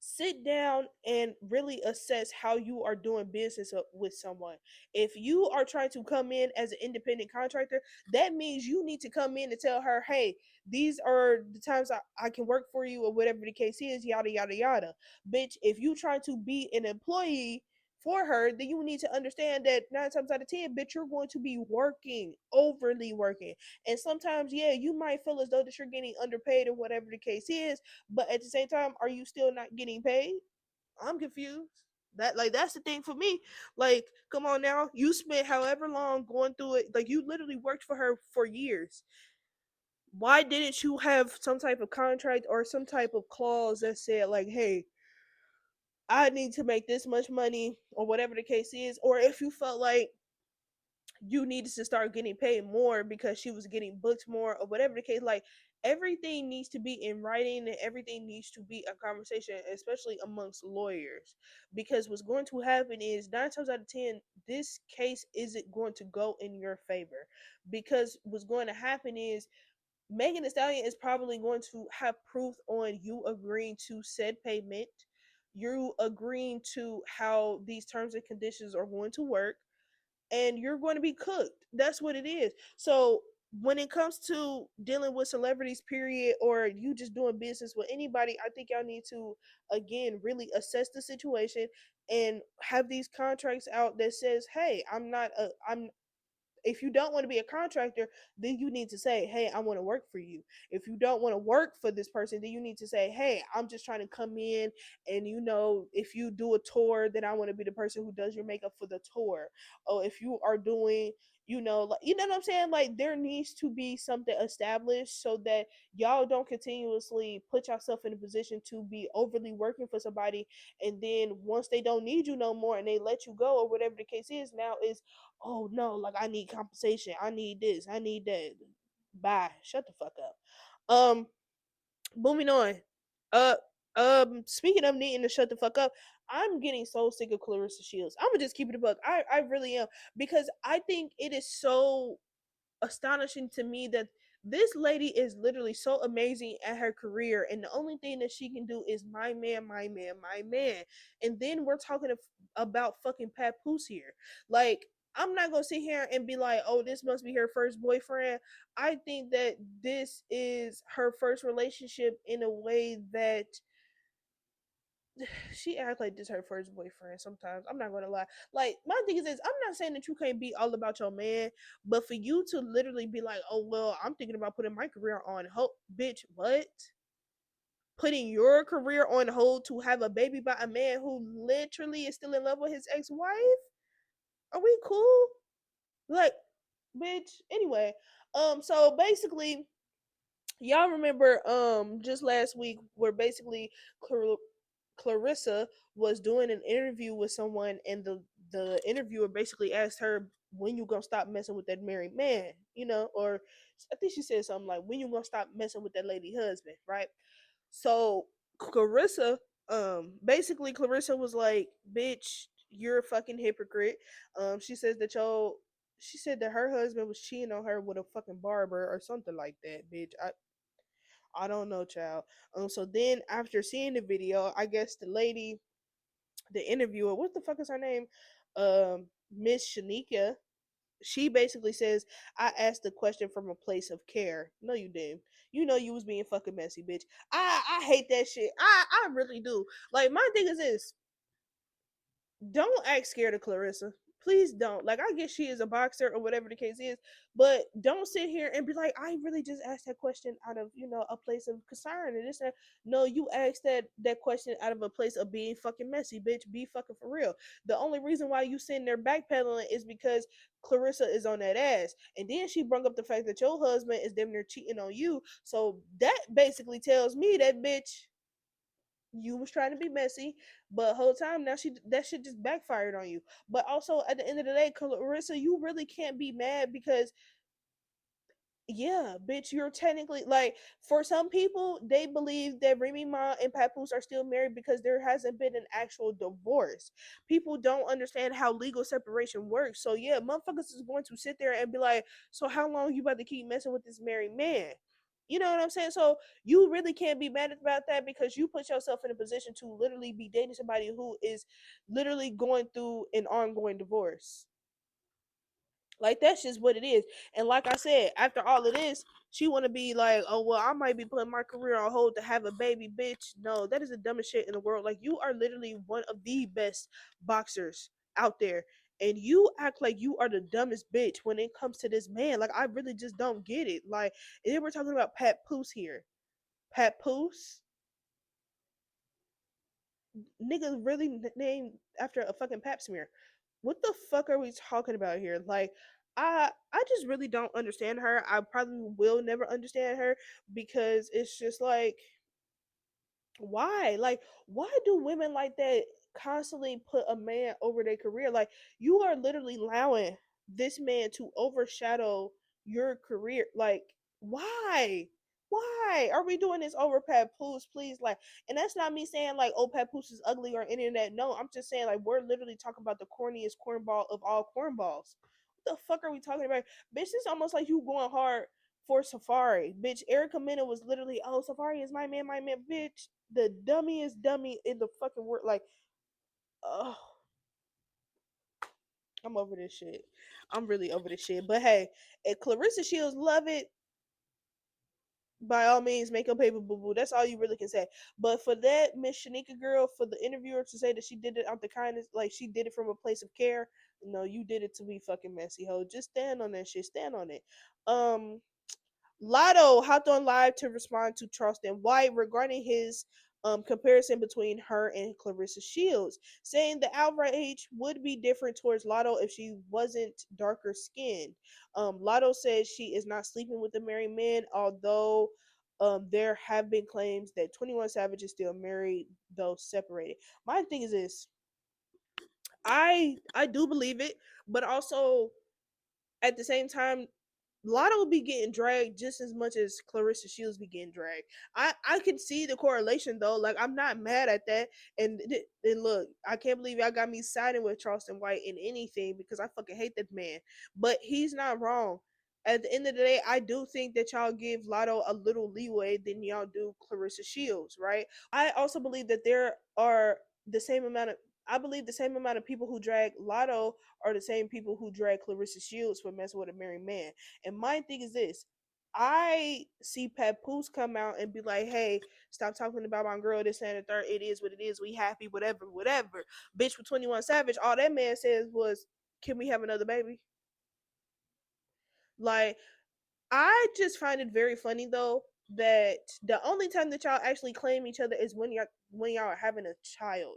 sit down and really assess how you are doing business with someone. If you are trying to come in as an independent contractor, that means you need to come in and tell her, hey, these are the times I can work for you or whatever the case is, yada, yada, yada. Bitch, if you try to be an employee for her, then you need to understand that 9 times out of 10, bitch, you're going to be working, overly working. And sometimes, yeah, you might feel as though that you're getting underpaid or whatever the case is, but at the same time, are you still not getting paid? I'm confused. That's the thing for me. Like, come on now. You spent however long going through it. Like, you literally worked for her for years. Why didn't you have some type of contract or some type of clause that said like, hey, I need to make this much money or whatever the case is? Or if you felt like you needed to start getting paid more because she was getting booked more or whatever the case, like, everything needs to be in writing and everything needs to be a conversation, especially amongst lawyers, because what's going to happen is 9 times out of 10 this case isn't going to go in your favor, because what's going to happen is Megan Thee Stallion is probably going to have proof on you agreeing to said payment, you agreeing to how these terms and conditions are going to work, and you're going to be cooked. That's what it is. So when it comes to dealing with celebrities, period, or you just doing business with anybody, I think y'all need to again really assess the situation and have these contracts out that says, "Hey, I'm if you don't want to be a contractor, then you need to say, hey, I want to work for you. If you don't want to work for this person, then you need to say, hey, I'm just trying to come in, and if you do a tour, then I want to be the person who does your makeup for the tour. Or if you are doing, you know what I'm saying? Like, there needs to be something established so that y'all don't continuously put yourself in a position to be overly working for somebody, and then once they don't need you no more and they let you go or whatever the case is, now is, oh no, like, I need compensation, I need this, I need that. Bye. Shut the fuck up. Moving on. Uh Speaking of needing to shut the fuck up, I'm getting so sick of Clarissa Shields. I'm gonna just keep it a buck. I really am, because I think it is so astonishing to me that this lady is literally so amazing at her career, and the only thing that she can do is my man, my man, my man. And then we're talking about fucking Papoose here. Like, I'm not gonna sit here and be like, oh, this must be her first boyfriend. I think that this is her first relationship in a way that she act like this her first boyfriend sometimes. I'm not gonna lie. Like, my thing is this, I'm not saying that you can't be all about your man, but for you to literally be like, oh well, I'm thinking about putting my career on hold, bitch, what? Putting your career on hold to have a baby by a man who literally is still in love with his ex-wife? Are we cool? Like, bitch. Anyway, so basically, y'all remember just last week where basically Clarissa was doing an interview with someone, and the interviewer basically asked her, when you gonna stop messing with that married man, or I think she said something like, when you gonna stop messing with that lady husband, right? So Clarissa, basically Clarissa was like, bitch, you're a fucking hypocrite. She says that she said that her husband was cheating on her with a fucking barber or something like that, bitch. I don't know, child. So then after seeing the video, I guess the lady, the interviewer, what the fuck is her name? Miss Shanika. She basically says, I asked the question from a place of care. No, you didn't. You know you was being fucking messy, bitch. I hate that shit. I really do. Like, my thing is this, don't act scared of Clarissa. Please don't. Like, I guess she is a boxer or whatever the case is, but don't sit here and be like, I really just asked that question out of, a place of concern and this and that. No, you asked that question out of a place of being fucking messy, bitch. Be fucking for real. The only reason why you sitting there backpedaling is because Clarissa is on that ass. And then she brought up the fact that your husband is damn near cheating on you. So that basically tells me that, bitch, you was trying to be messy, but whole time now that shit just backfired on you. But also, at the end of the day, Clarissa, you really can't be mad, because Yeah, bitch, you're technically like, for some people, they believe that Remy Ma and Papoose are still married because there hasn't been an actual divorce. People don't understand how legal separation works. So yeah, motherfuckers is going to sit there and be like, so how long you about to keep messing with this married man? You know what I'm saying? So you really can't be mad about that because you put yourself in a position to literally be dating somebody who is literally going through an ongoing divorce. Like that's just what it is. And like I said, after all of this, she want to be like, oh well, I might be putting my career on hold to have a baby, bitch. No, that is the dumbest shit in the world. Like you are literally one of the best boxers out there, and you act like you are the dumbest bitch when it comes to this man. Like I really just don't get it. Like, and then we're talking about Pat Poose here. Pat Poose, nigga, really named after a fucking pap smear. What the fuck are we talking about here? Like, I just really don't understand her. I probably will never understand her because it's just like, why? Like, why do women like that constantly put a man over their career? Like, you are literally allowing this man to overshadow your career. Like, why? Why are we doing this over Papoose? Please, like, and that's not me saying like, oh, Papoose is ugly or any of that. No, I'm just saying like, we're literally talking about the corniest cornball of all cornballs. What the fuck are we talking about, bitch? It's almost like you going hard for Safari, bitch. Erica Mena was literally, oh, Safari is my man, bitch. The dummiest dummy in the fucking world. Like, oh, I'm over this shit. I'm really over this shit. But hey, if Clarissa Shields love it, by all means, make a paper boo boo. That's all you really can say. But for that Miss Shanika girl, for the interviewer to say that she did it out the kindness, like she did it from a place of care, no, you did it to be fucking messy, ho. Just stand on that shit. Stand on it. Um, Lotto hopped on live to respond to Charleston White regarding his comparison between her and Clarissa Shields, saying the outrage would be different towards Lotto if she wasn't darker skinned. Lotto says she is not sleeping with a married man, although there have been claims that 21 Savage is still married, though separated. My thing is this: I do believe it, but also at the same time, Lotto be getting dragged just as much as Clarissa Shields be getting dragged. I can see the correlation though. Like I'm not mad at that. And look, I can't believe y'all got me siding with Charleston White in anything because I fucking hate that man. But he's not wrong. At the end of the day, I do think that y'all give Lotto a little leeway than y'all do Clarissa Shields, right? I also believe that there are the same amount of I believe the same amount of people who drag Lotto are the same people who drag Clarissa Shields for messing with a married man. And my thing is this: I see Papoose come out and be like, "Hey, stop talking about my girl. This and the third. It is what it is. We happy. Whatever, whatever." Bitch with 21 Savage, all that man says was, "Can we have another baby?" Like I just find it very funny though that the only time that y'all actually claim each other is when y'all are having a child.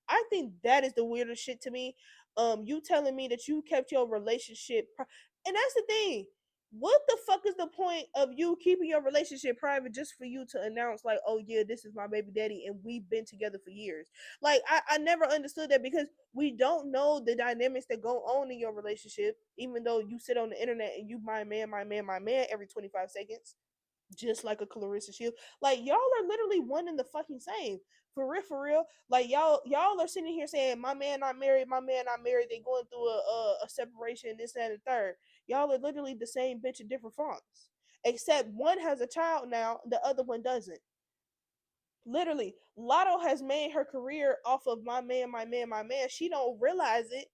I think that is the weirdest shit to me. You telling me that you kept your relationship and that's the thing. What the fuck is the point of you keeping your relationship private just for you to announce like, oh yeah, this is my baby daddy and we've been together for years? Like I never understood that because we don't know the dynamics that go on in your relationship, even though you sit on the internet and you my man, my man, my man every 25 seconds, just like a Clarissa Shield. Like y'all are literally one and the fucking same. For real, for real. Like y'all are sitting here saying my man not married, my man not married. They going through a separation, this, that, and the third. Y'all are literally the same bitch in different fonts. Except one has a child now, the other one doesn't. Literally, Lotto has made her career off of my man, my man, my man. She don't realize it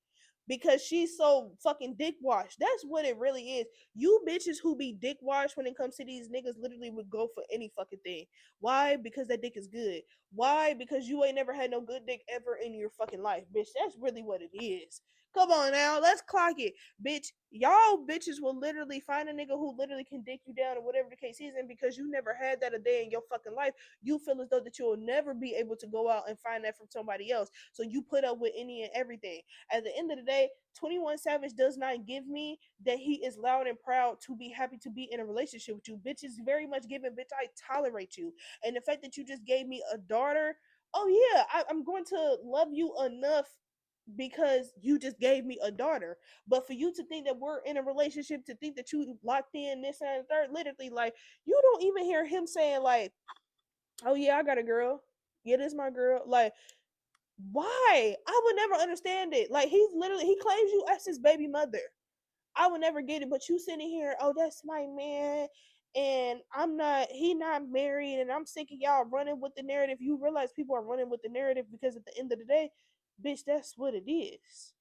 because she's so fucking dick washed. That's what it really is. You bitches who be dick washed when it comes to these niggas literally would go for any fucking thing. Why? Because that dick is good. Why? Because you ain't never had no good dick ever in your fucking life, bitch. That's really what it is. Come on now, let's clock it, bitch. Y'all bitches will literally find a nigga who literally can dick you down or whatever the case is, and because you never had that a day in your fucking life, you feel as though that you'll never be able to go out and find that from somebody else. So you put up with any and everything. At the end of the day, 21 Savage does not give me that he is loud and proud to be happy to be in a relationship with you. Bitch is very much given, bitch, I tolerate you. And the fact that you just gave me a daughter, oh yeah, I'm going to love you enough because you just gave me a daughter. But for you to think that we're in a relationship, to think that you locked in this and the third, literally, like, you don't even hear him saying, like, oh yeah, I got a girl. Yeah, this my girl. Like, why? I would never understand it. Like, he claims you as his baby mother. I would never get it. But you sitting here, oh, that's my man, and he not married, and I'm sick of y'all running with the narrative. You realize people are running with the narrative because at the end of the day, bitch, that's what it is.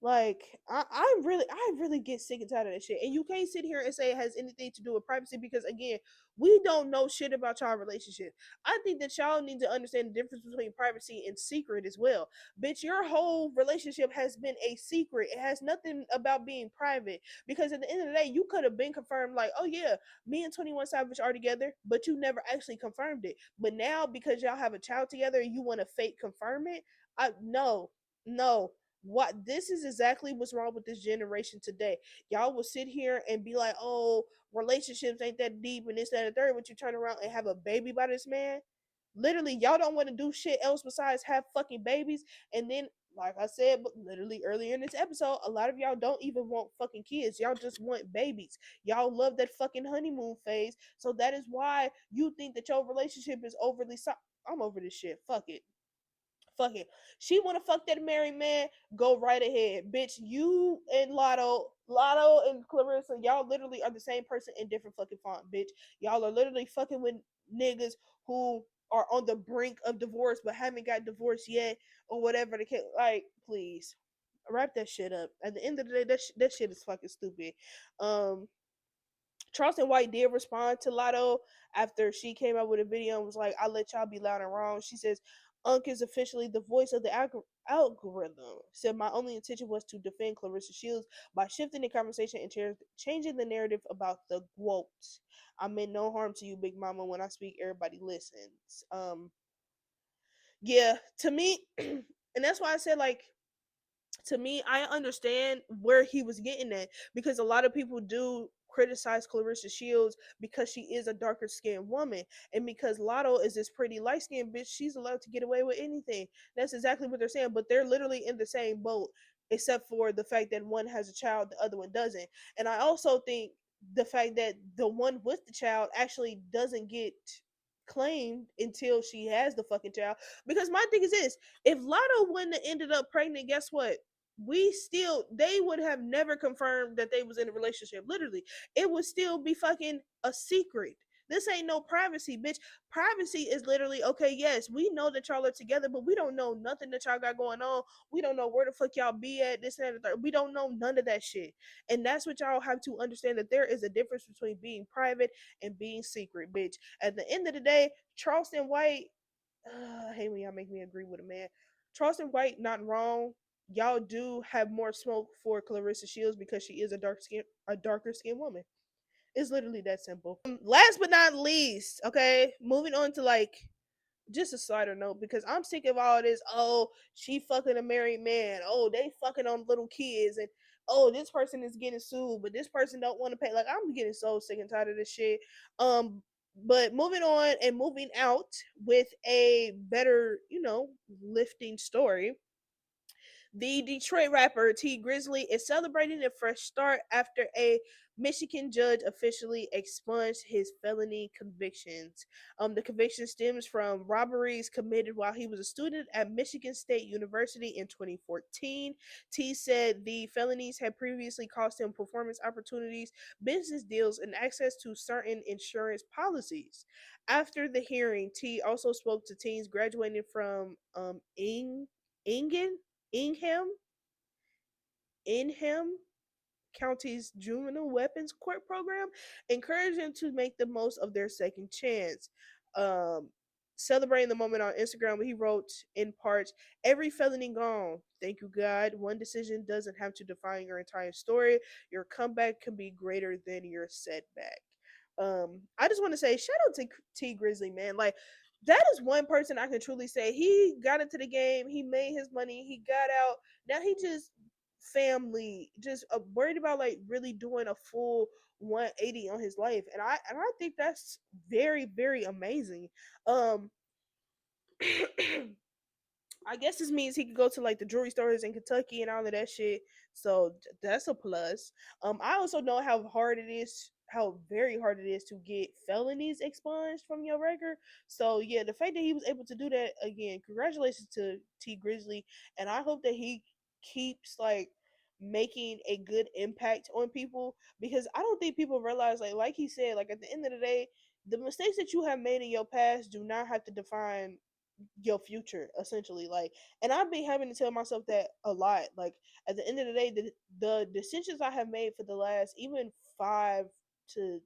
Like, I really get sick and tired of that shit. And you can't sit here and say it has anything to do with privacy because, again, we don't know shit about y'all relationship. I think that y'all need to understand the difference between privacy and secret as well. Bitch, your whole relationship has been a secret. It has nothing about being private because at the end of the day, you could have been confirmed like, oh yeah, me and 21 Savage are together, but you never actually confirmed it. But now because y'all have a child together and you want to fake confirm it, no, no, what this is exactly what's wrong with this generation today. Y'all will sit here and be like, oh, relationships ain't that deep and this, that, and the third, but you turn around and have a baby by this man. Literally, y'all don't want to do shit else besides have fucking babies. And then, like I said, but literally earlier in this episode, a lot of y'all don't even want fucking kids. Y'all just want babies. Y'all love that fucking honeymoon phase. So that is why you think that your relationship is overly I'm over this shit. Fuck it. Fuck it. She wanna fuck that married man, go right ahead. Bitch, you and Lotto and Clarissa, y'all literally are the same person in different fucking font, bitch. Y'all are literally fucking with niggas who are on the brink of divorce but haven't got divorced yet or whatever the case. Like, please. Wrap that shit up. At the end of the day, that shit is fucking stupid. Um Charleston White did respond to Lotto after she came out with a video and was like, "I'll let y'all be loud and wrong." She says, "Unc is officially the voice of the algorithm." Said, "My only intention was to defend Clarissa Shields by shifting the conversation and changing the narrative about the quotes. I meant no harm to you, Big Mama. When I speak, everybody listens." Yeah, to me, and that's why I said, like, to me, I understand where he was getting at because a lot of people do criticize Clarissa Shields because she is a darker skinned woman. And because Lotto is this pretty light skinned bitch, she's allowed to get away with anything. That's exactly what they're saying. But they're literally in the same boat, except for the fact that one has a child, the other one doesn't. And I also think the fact that the one with the child actually doesn't get claimed until she has the fucking child. Because my thing is this, if Lotto wouldn't have ended up pregnant, guess what? They would have never confirmed that they was in a relationship. Literally, it would still be fucking a secret. This ain't no privacy, bitch. Privacy is literally, okay, yes, we know that y'all are together, but we don't know nothing that y'all got going on. We don't know where the fuck y'all be at, this and that. We don't know none of that shit. And that's what y'all have to understand, that there is a difference between being private and being secret, bitch. At the end of the day, Charleston White, I hate when y'all make me agree with a man. Charleston White, not wrong. Y'all do have more smoke for Clarissa Shields because she is a darker skinned woman. It's literally that simple. Last but not least, okay, moving on to like just a slighter note because I'm sick of all this. Oh, she fucking a married man. Oh, they fucking on little kids, and oh, this person is getting sued, but this person don't want to pay. Like, I'm getting so sick and tired of this shit. But moving on and moving out with a better, lifting story. The Detroit rapper T Grizzly is celebrating a fresh start after a Michigan judge officially expunged his felony convictions. The conviction stems from robberies committed while he was a student at Michigan State University in 2014. T said the felonies had previously cost him performance opportunities, business deals, and access to certain insurance policies. After the hearing, T also spoke to teens graduating from Ingen Ingham, Ingham County's juvenile weapons court program, encouraged them to make the most of their second chance. Um, Celebrating the moment on Instagram, he wrote in part, "Every felony gone. Thank you, God. One decision doesn't have to define your entire story. Your comeback can be greater than your setback." I just want to say, shout out to T Grizzly, man. Like, that is one person I can truly say he got into the game, he made his money, he got out. Now he just family, just worried about like really doing a full 180 on his life, and I think that's very very amazing. Um, I guess this means he could go to like the jewelry stores in Kentucky and all of that shit. So that's a plus. I also know how hard it is, how very hard it is to get felonies expunged from your record. So yeah, the fact that he was able to do that again, congratulations to T Grizzly, and I hope that he keeps like making a good impact on people because I don't think people realize like he said, like at the end of the day, the mistakes that you have made in your past do not have to define your future essentially, like, and I've been having to tell myself that a lot, like at the end of the day, the decisions I have made for the last even 5 to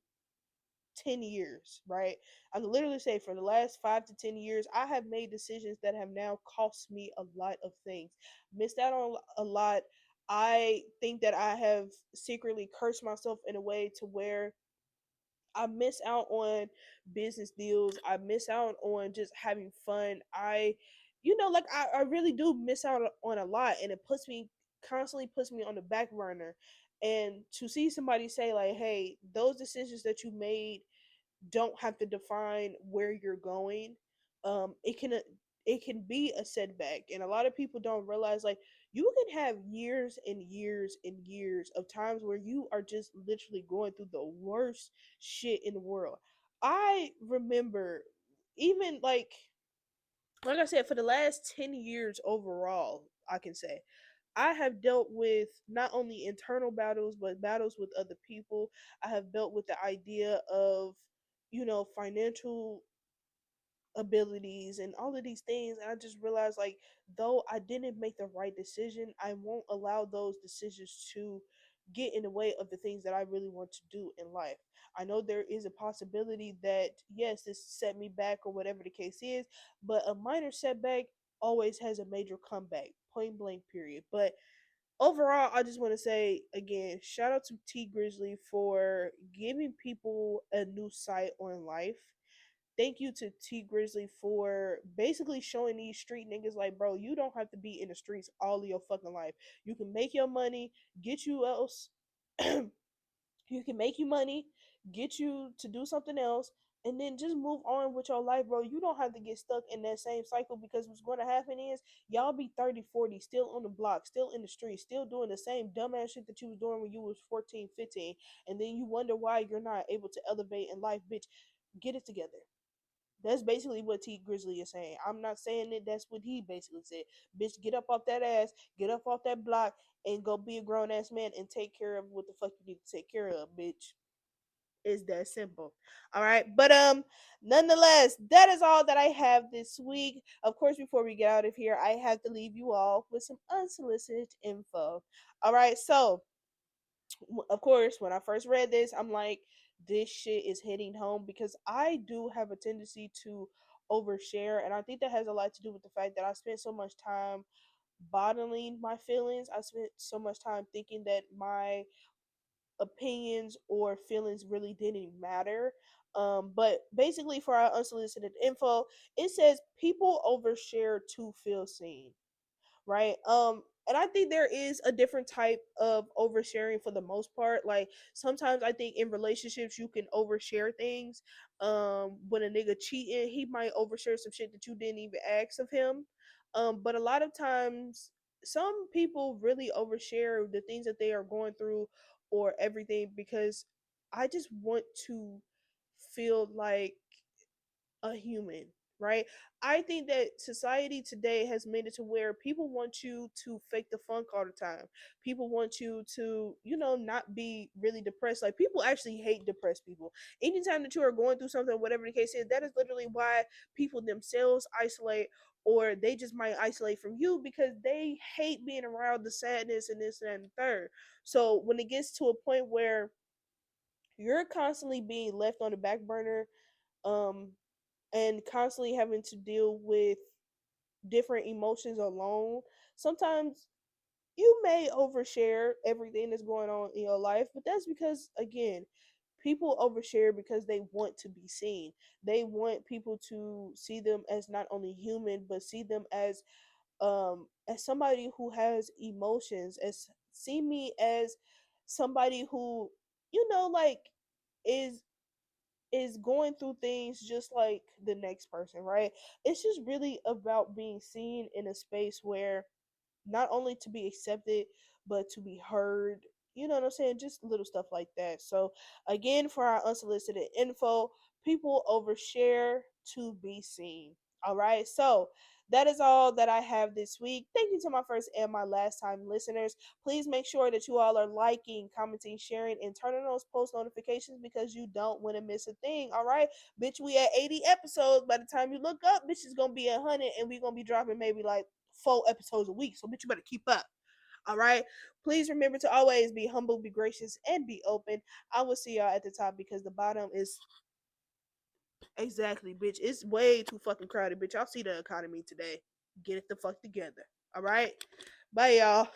10 years, right, I can literally say for the last 5 to 10 years I have made decisions that have now cost me a lot of things, missed out on a lot. I think that I have secretly cursed myself in a way to where I miss out on business deals. I miss out on just having fun. Like I really do miss out on a lot, and it constantly puts me on the back burner. And to see somebody say like, "Hey, those decisions that you made don't have to define where you're going," it can be a setback, and a lot of people don't realize like you can have years and years and years of times where you are just literally going through the worst shit in the world. I remember even like I said, for the last 10 years overall, I can say I have dealt with not only internal battles, but battles with other people. I have dealt with the idea of, financial abilities and all of these things. And I just realized, like, though I didn't make the right decision, I won't allow those decisions to get in the way of the things that I really want to do in life. I know there is a possibility that, yes, this set me back or whatever the case is, but a minor setback always has a major comeback, point blank, period. But overall, I just want to say again, shout out to T Grizzly for giving people a new sight on life. Thank you to T Grizzly for basically showing these street niggas like, bro, you don't have to be in the streets all of your fucking life. You can make your money, get you else. You can make you money, get you to do something else, and then just move on with your life, bro. You don't have to get stuck in that same cycle because what's going to happen is y'all be 30, 40, still on the block, still in the street, still doing the same dumbass shit that you was doing when you was 14, 15, and then you wonder why you're not able to elevate in life, bitch. Get it together. That's basically what T Grizzly is saying. I'm not saying that that's what he basically said. Bitch, get up off that ass, get up off that block, and go be a grown ass man and take care of what the fuck you need to take care of, bitch. It's that simple. All right. But nonetheless, that is all that I have this week. Of course, before we get out of here, I have to leave you all with some unsolicited info. All right. So of course, when I first read this, I'm like, this shit is hitting home because I do have a tendency to overshare. And I think that has a lot to do with the fact that I spent so much time bottling my feelings. I spent so much time thinking that my opinions or feelings really didn't matter. But basically, for our unsolicited info, it says people overshare to feel seen, right? And I think there is a different type of oversharing for the most part. Like sometimes I think in relationships you can overshare things. When a nigga cheating, he might overshare some shit that you didn't even ask of him. But a lot of times some people really overshare the things that they are going through or everything because I just want to feel like a human, right? I think that society today has made it to where people want you to fake the funk all the time. People want you to, not be really depressed. Like people actually hate depressed people. Anytime that you are going through something, whatever the case is, that is literally why people themselves isolate or they just might isolate from you because they hate being around the sadness and this and the third. So when it gets to a point where you're constantly being left on the back burner, um, and constantly having to deal with different emotions alone, sometimes you may overshare everything that's going on in your life, but that's because, again, people overshare because they want to be seen. They want people to see them as not only human, but see them as somebody who has emotions, as see me as somebody who, like is is going through things just like the next person, right? It's just really about being seen in a space where not only to be accepted but to be heard. You know what I'm saying? Just little stuff like that. So again, for our unsolicited info, people overshare to be seen. All right, so that is all that I have this week. Thank you to my first and my last time listeners. Please make sure that you all are liking, commenting, sharing, and turning on those post notifications because you don't want to miss a thing. All right, bitch, we at 80 episodes. By the time you look up, bitch is gonna be 100, and we gonna be dropping maybe like 4 episodes a week. So, bitch, you better keep up. All right. Please remember to always be humble, be gracious, and be open. I will see y'all at the top because the bottom is exactly, bitch. It's way too fucking crowded, bitch. Y'all see the economy today. Get it the fuck together. All right. Bye, y'all.